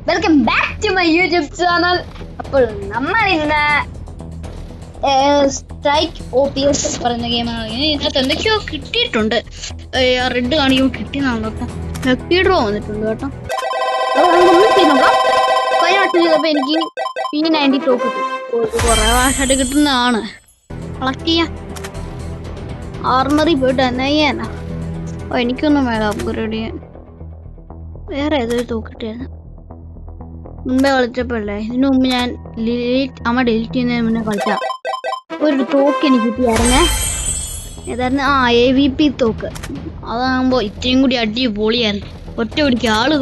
Welcome back to my YouTube channel. അപ്പോൾ നമ്മൾ ഇന്ന് സ്ട്രൈക്ക് OPS പറയുന്ന ഗെയിമാണ്. ഇതിനകത്ത് എന്തൊക്കെയോ കിട്ടിയിട്ടുണ്ട്. റെഡ് കാണിക്കുമ്പോൾ കിട്ടിയെന്നാണ് കേട്ടോ. ലക്കി ഡ്രോ വന്നിട്ടുണ്ട് കേട്ടോ. കഴിഞ്ഞ വട്ടം ചെയ്തപ്പോൾ എനിക്ക് P90 ടോക്ക് കിട്ടി. കുറേ പ്രാവശ്യമായിട്ട് കിട്ടുന്നതാണ്. കളക്ട് ചെയ്യാം. ആർമറി പോയിട്ട് എന്നാ ചെയ്യാനാ? എനിക്കൊന്നും വേണം അപ്ഗ്രേഡ് ചെയ്യാൻ. വേറെ ഏതൊരു തോക്ക് കിട്ടിയായിരുന്നു മുമ്പേ കളിച്ചപ്പോഴല്ലേ. ഇതിനു മുമ്പ് ഞാൻ ഡിലീറ്റ് ചെയ്യുന്നതിന് മുന്നേ കളിച്ച ഒരു തോക്ക് എനിക്ക് കിട്ടിയായിരുന്നേ. ഏതായിരുന്നു? AVP തോക്ക്. അതാകുമ്പോൾ ഇത്രയും കൂടി അടിപൊളിയായിരുന്നു. ഒറ്റ പിടിക്ക് ആള്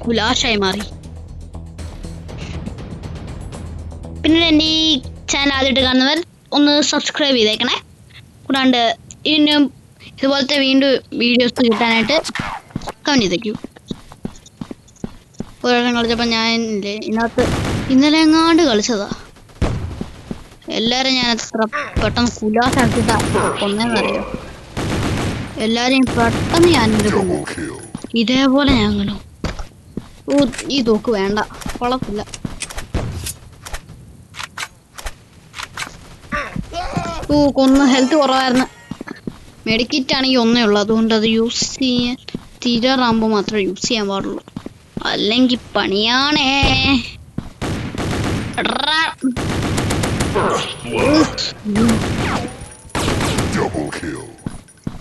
കുലാശായി മാറി. പിന്നെ എൻ്റെ ഈ ചാനൽ ആദ്യമായിട്ട് കാണുന്നവർ ഒന്ന് സബ്സ്ക്രൈബ് ചെയ്തേക്കണേ. കൂടാണ്ട് ഇതിനും ഇതുപോലത്തെ വീണ്ടും വീഡിയോസ് കിട്ടാനായിട്ട് കമന്റ് ചെയ്തേക്കൂ. ഒരാളും കളിച്ചപ്പോൾ ഞാൻ ഇതിനകത്ത് ഇന്നലെ എങ്ങാണ്ട് കളിച്ചതാ. എല്ലാവരും ഞാൻ എത്ര പെട്ടെന്ന് കുലാസാക്കിട്ടാ കൊന്നേന്നറിയോ. എല്ലാവരെയും പെട്ടെന്ന് ഞാൻ കൊന്നു. ഇതേപോലെ ഞങ്ങളും ഈ തോക്ക് വേണ്ട, കൊള്ളത്തില്ല. കൊന്ന് ഹെൽത്ത് കുറവായിരുന്നു. മെഡിക്കിറ്റ് ആണെങ്കിൽ ഒന്നേ ഉള്ളൂ, അതുകൊണ്ട് അത് യൂസ് ചെയ്യാൻ തീരാറാകുമ്പോൾ മാത്രമേ യൂസ് ചെയ്യാൻ പാടുള്ളൂ, അല്ലെങ്കിൽ പണിയാണേ.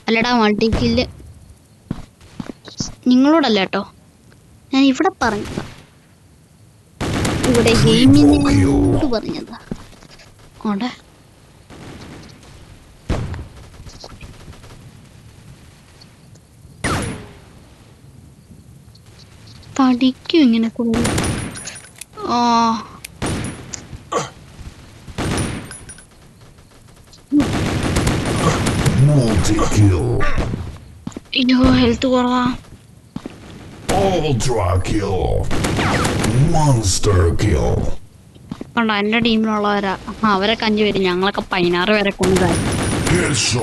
അല്ലടാ മൾട്ടി കില്ല് നിങ്ങളോടല്ല കേട്ടോ, ഞാൻ ഇവിടെ പറഞ്ഞതാ. ഇവിടെ ഗെയിമിനോട് പറഞ്ഞതാ. അവിടെ തടിക്കും ഇങ്ങനെ കൊള്ളു. അയ്യോ ഹെൽത്ത് കുറവാ. കണ്ടോ എന്റെ ടീമിലുള്ളവരാ. അവരൊക്കെ 5 പേര്, ഞങ്ങളൊക്കെ 16 പേരെ കൊണ്ടുപോയി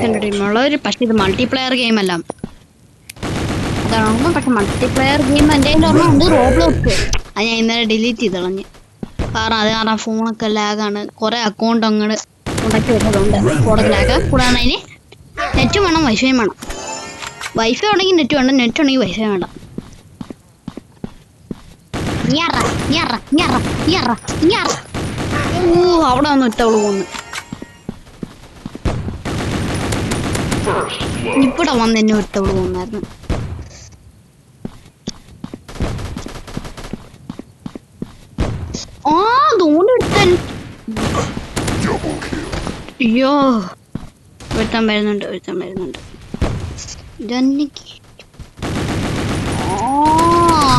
എന്റെ ടീമിലുള്ളവര്. പക്ഷെ ഇത് മൾട്ടിപ്ലെയർ ഗെയിം അല്ല. അതാണ് പക്ഷെ മൾട്ടിപ്ലെയർ ഗെയിം എൻ്റെ ഉണ്ട്, റോബ്ലോക്സ്. അത് ഞാൻ ഇന്നലെ ഡിലീറ്റ് ചെയ്ത് കളഞ്ഞ്. കാരണം ഫോണൊക്കെ ലാഗാണ്. കുറെ അക്കൗണ്ട് അങ്ങോട്ട് ഉണ്ടാക്കി വെച്ചതുകൊണ്ട് ഫോണൊക്കെ ലാഗ്. കൂടാതെ അതിന് നെറ്റ് വേണം, വൈഫൈ വേണം. വൈഫൈ ഉണ്ടെങ്കിൽ നെറ്റ് വേണ്ട, നെറ്റ് ഉണ്ടെങ്കിൽ വൈഫൈ വേണ്ട. അവിടെ വന്ന് ഒറ്റവള് പോന്ന്. ഇവിടെ വന്ന് എന്നെ ഒറ്റവള് പോന്നായിരുന്നു. അയ്യോ ഒരുത്തൻ വരുന്നുണ്ട്.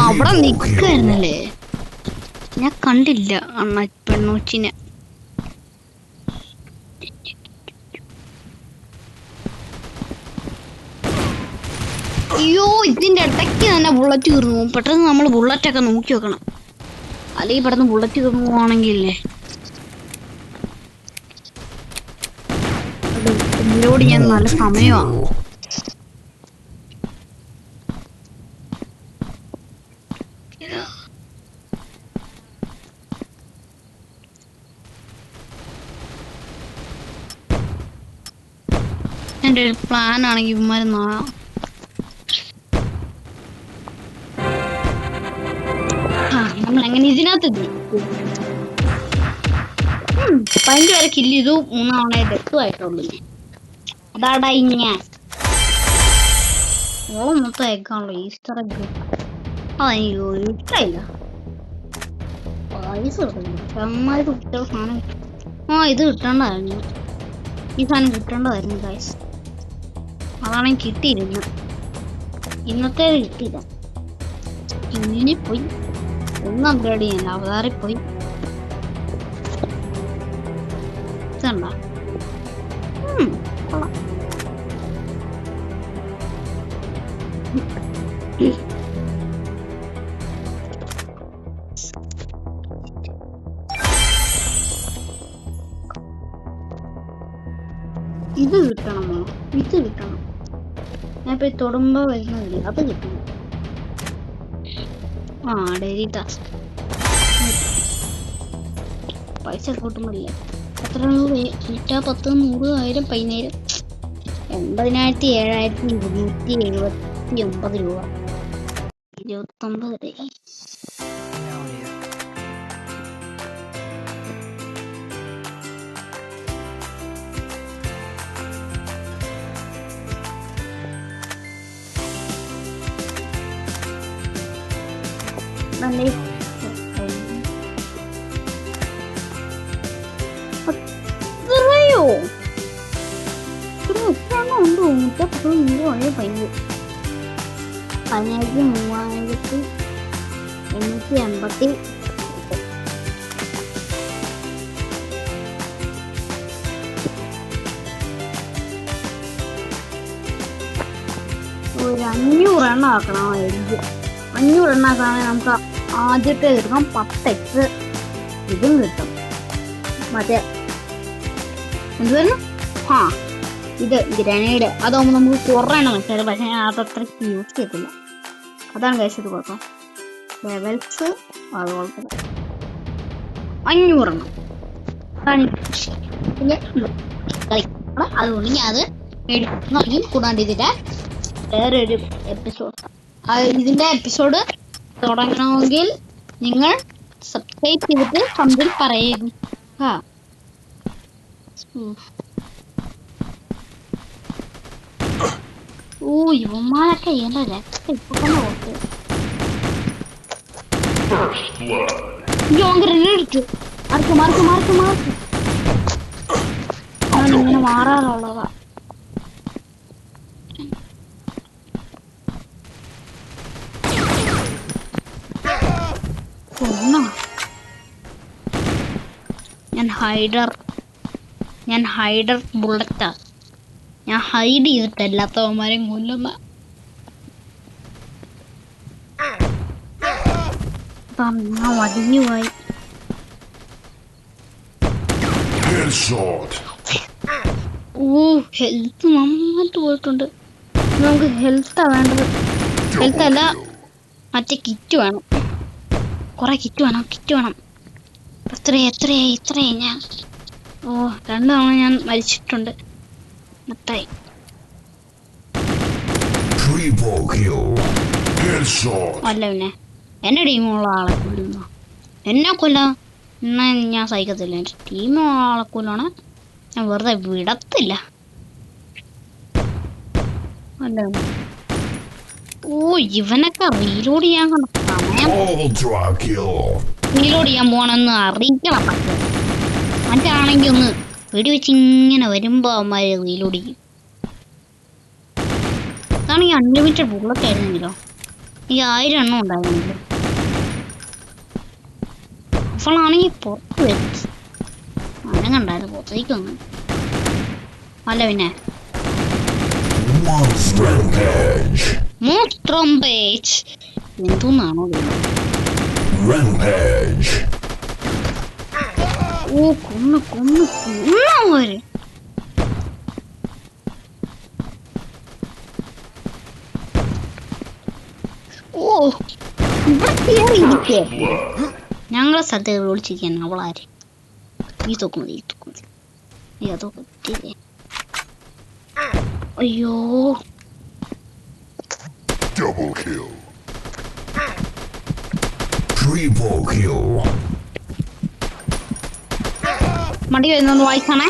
അവിടെ നിക്കായിരുന്നല്ലേ, ഞാൻ കണ്ടില്ല അണ്ണ പെണ്ണൂച്ചിനെ. അയ്യോ ഇതിന്റെ ഇടയ്ക്ക് തന്നെ ബുള്ളറ്റ് കീർന്നു പോകും. പെട്ടെന്ന് നമ്മൾ ബുള്ളറ്റൊക്കെ നോക്കി വെക്കണം, അല്ലെങ്കിൽ പെട്ടെന്ന് ബുള്ളറ്റ് കീർന്നു പോവാണെങ്കിലേ ഇതിലോട് ഞാൻ നല്ല സമയമാണ്. എൻ്റെ ഒരു പ്ലാൻ ആണെങ്കിൽ ഇവന്മാര് നമ്മളെങ്ങനെ ഇതിനകത്ത് 15 വരെ കില്ല് ചെയ്തു. 3 തവണ ഡെത്തുമായിട്ടുള്ളൂ. അതാടാ ഞാൻ ഓളം മൊത്തം എഗ്ഗാണല്ലോ, ഈസ്റ്റർ എഗ്ഗ്. അയ്യോ ഇഷ്ടമില്ല, പൈസ കൊടുക്കുന്നില്ല കുട്ടികൾ സാധനം. ഇത് കിട്ടേണ്ടതായിരുന്നു, ഈ സാധനം കിട്ടേണ്ടതായിരുന്നു ഗൈസ്. അതാണെങ്കിൽ കിട്ടിയിരുന്നു. ഇന്നത്തേത് കിട്ടിയില്ല. ഇങ്ങനെ പോയി ഒന്ന് അപ്ഗ്രേഡ് ചെയ്യാൻ അവതാറിൽ പോയി. ഇതണ്ട കൊള്ളാം. ഇത് കിട്ടണമോ? ഇത് കിട്ടണം. ഞാൻ ഇപ്പൊ തൊടുമ്പോ വരുന്നില്ല, അത് കിട്ടണം. ആ ഡെയിലി ടാസ്ക് പൈസ കൂട്ടുന്നില്ല. എത്ര രൂപ? 8, 10, 100, 1000, 10000, 87,279 രൂപ. 29 അത്രയോ ഉണ്ടോ? 110, 100, 15,000, 500 എണ്ണം ആക്കണം. 500 എണ്ണം ആക്കുകയാണെങ്കിൽ നമുക്ക് ആദ്യത്തെ കിട്ടണം 10x ഇതും കിട്ടും. മറ്റേ എന്തുവായിരുന്നു? ഇത് ഗ്രനേഡ്. അതാകുമ്പോൾ നമുക്ക് കുറേ എണ്ണം വെച്ചാൽ, പക്ഷേ അതത്ര യൂസ് ചെയ്യത്തില്ല. അതാണ് കഴിച്ചത് കുഴപ്പം. ലെവൽസ് അതുപോലെ തന്നെ 500 എണ്ണം. അതാണ് പിന്നെ അതുകൊണ്ട് ഞാൻ അത് മേടിക്കും. കൂടാണ്ട് ഇതിന്റെ വേറൊരു എപ്പിസോഡ്, ഇതിന്റെ എപ്പിസോഡ് തുടങ്ങണമെങ്കിൽ നിങ്ങൾ സബ്സ്ക്രൈബ് ചെയ്തിട്ട് കമന്റിൽ പറയുക. ഇവന്മാരൊക്കെ എന്റെ രക്തം ഇപ്പൊ തന്നെ ഓർത്ത് എടുത്തു. മാർക്ക് ഞാനിങ്ങനെ മാറാറുള്ളതാ. ഞാൻ ഹൈഡർ ബുള്ളറ്റാ. ഞാൻ ഹൈഡ് ചെയ്തിട്ടല്ലാത്തവന്മാരെയും കൊല്ലുന്ന. മതിഞ്ഞുപോയി. ഹെൽത്ത് നന്നായിട്ട് പോയിട്ടുണ്ട്. നമുക്ക് ഹെൽത്താ വേണ്ടത്. ഹെൽത്ത് അല്ല, മറ്റേ കിറ്റ് വേണം. കുറെ കിറ്റ് വേണം. എത്രയായി ഞാൻ 2 തവണ ഞാൻ മരിച്ചിട്ടുണ്ട്. മത്തായി അല്ല, പിന്നെ എന്റെ ടീമുള്ള ആളെ കൊല്ലുന്നു. എന്നെ കൊല്ലാ എന്നാ ഞാൻ സഹിക്കത്തില്ല. എന്റെ ടീമുള്ള ആളെ കൊല്ലാണ് ഞാൻ വെറുതെ വിടത്തില്ല. അല്ല ഇവനൊക്കെ റീലോഡ് ചെയ്യാൻ സമയം റീലോഡ് ചെയ്യാൻ പോണെന്ന് അറിയിക്കണം. മറ്റാണെങ്കിൽ ഒന്ന് വെടിവെച്ച് ഇങ്ങനെ വരുമ്പോ അവന്മാര് റീലോഡ് ചെയ്യും. അതാണെങ്കിൽ അൺലിമിറ്റഡ് ബുള്ളറ്റ് ആയിരുന്നെങ്കിലോ, ഈ 1000 എണ്ണം ഉണ്ടായിരുന്നെങ്കിലും. അവളാണെങ്കിൽ പുറത്ത് വെച്ച് അനങ്ങണ്ടായിരുന്നു, പുറത്തേക്കൊന്നും. അല്ല പിന്നെ എന്തോന്നാണോ കൊന്നവര്. ഞങ്ങളെ സ്ഥലത്ത് വിളിച്ചിരിക്കാൻ അവളാര്? ഈ തോക്കുന്നത് അതൊക്കെ പറ്റിയേ. അയ്യോ, മടി വരുന്നൊന്ന് വായിച്ചാണേ.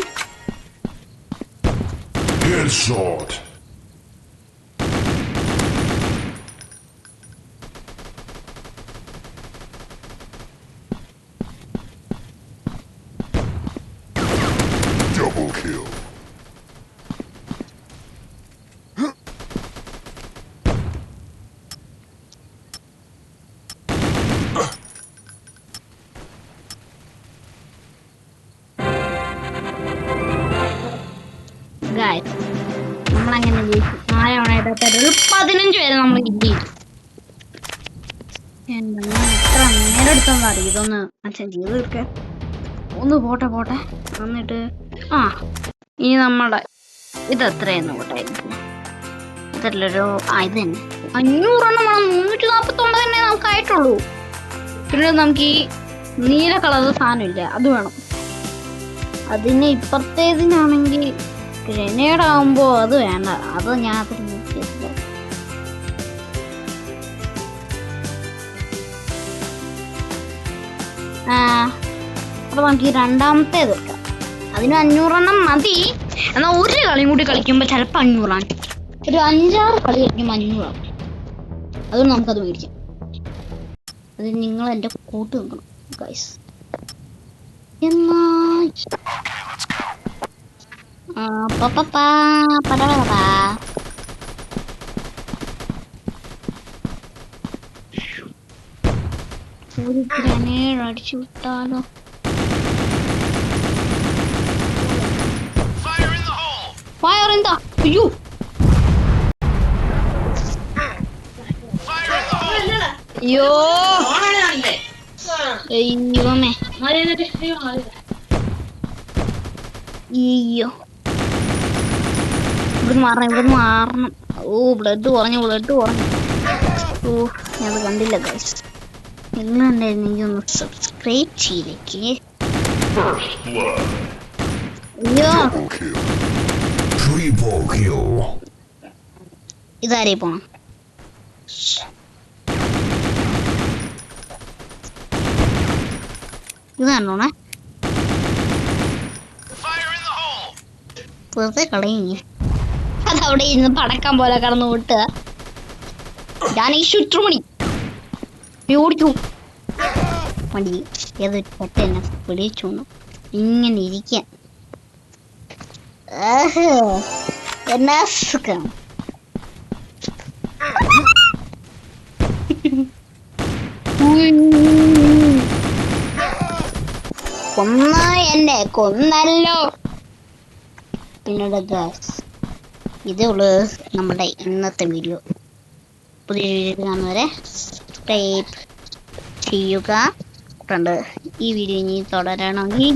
നമ്മളങ്ങനെ ജയിച്ചു. 15 വരെ നമ്മൾ കിട്ടി. എത്ര നേരം എടുത്തൊന്നും അറിയാം ഇതൊന്ന് അച്ഛൻ ചെയ്ത് തീർക്കാൻ. ഒന്ന് പോട്ടെ. എന്നിട്ട് ഇനി നമ്മുടെ ഇതെത്രയെന്ന് പോട്ടെ. ഇതല്ലൊരു ഇത് തന്നെ 500 എണ്ണം വേണം. 349 തന്നെ നമുക്ക് ആയിട്ടുള്ളൂ. പിന്നെ നമുക്ക് ഈ നീല കളർ സാധനം ഇല്ല, അത് വേണം. അതിന് ഇപ്പുറത്തേതിനാണെങ്കിൽ ഗ്രനേഡ് ആവുമ്പോ അത് വേണ്ട, അത് ഞാൻ നോക്കിയിട്ടില്ല. അപ്പൊ നമുക്ക് ഈ രണ്ടാമത്തേത് വെക്കാം. അതിന് 500 എണ്ണം മതി. എന്നാൽ ഒരു കളിയും കൂടി കളിക്കുമ്പോൾ ചിലപ്പോൾ 500 ഒരു 5-6 കളി കളിക്കുമ്പോൾ 500 ആവും. അതുകൊണ്ട് നമുക്കത് മേടിക്കാം. അത് നിങ്ങൾ എൻ്റെ കൂട്ട് നിൽക്കണം ഗൈസ്. എന്നാ ഒരു ഗ്രനേഡ് അടിച്ചു വിട്ടാലോ? ഫയർ എന്താ? അയ്യോ അയ്യോ ദൈവമേ, അയ്യോ ഇവിടുന്ന് മാറണം. ഓ ബ്ലഡ് കുറഞ്ഞു. ഓ ഞാനത് കണ്ടില്ല ഗൈസ്. നിങ്ങളുണ്ടായിരുന്നു, എനിക്കൊന്ന് സബ്സ്ക്രൈബ് ചെയ്തേക്ക്. അയ്യോ ഇതാരേ പോണം? ഇത് കണ്ടോണേ, വെറുതെ കളയുങ്ങി. അതവിടെ ഇരുന്ന് പടക്കം പോലെ കടന്നു വിട്ടുക. ഞാൻ ഈ ശുറ്റുമണി ഓടിച്ചു മടി ഏതൊരു പെട്ട എന്നെ പിടിച്ചു ഇങ്ങനെ ഇരിക്കാൻ. എന്നാ സുഖം. എന്നെ കൊന്നല്ലോ. പിന്നീട് ഇതേ ഉള്ളു നമ്മുടെ ഇന്നത്തെ വീഡിയോ. പുതിയ വീഡിയോ കാണുന്നവരെ സബ്സ്ക്രൈബ് ചെയ്യുക. ഈ വീഡിയോ ഇനി തുടരണമെങ്കിൽ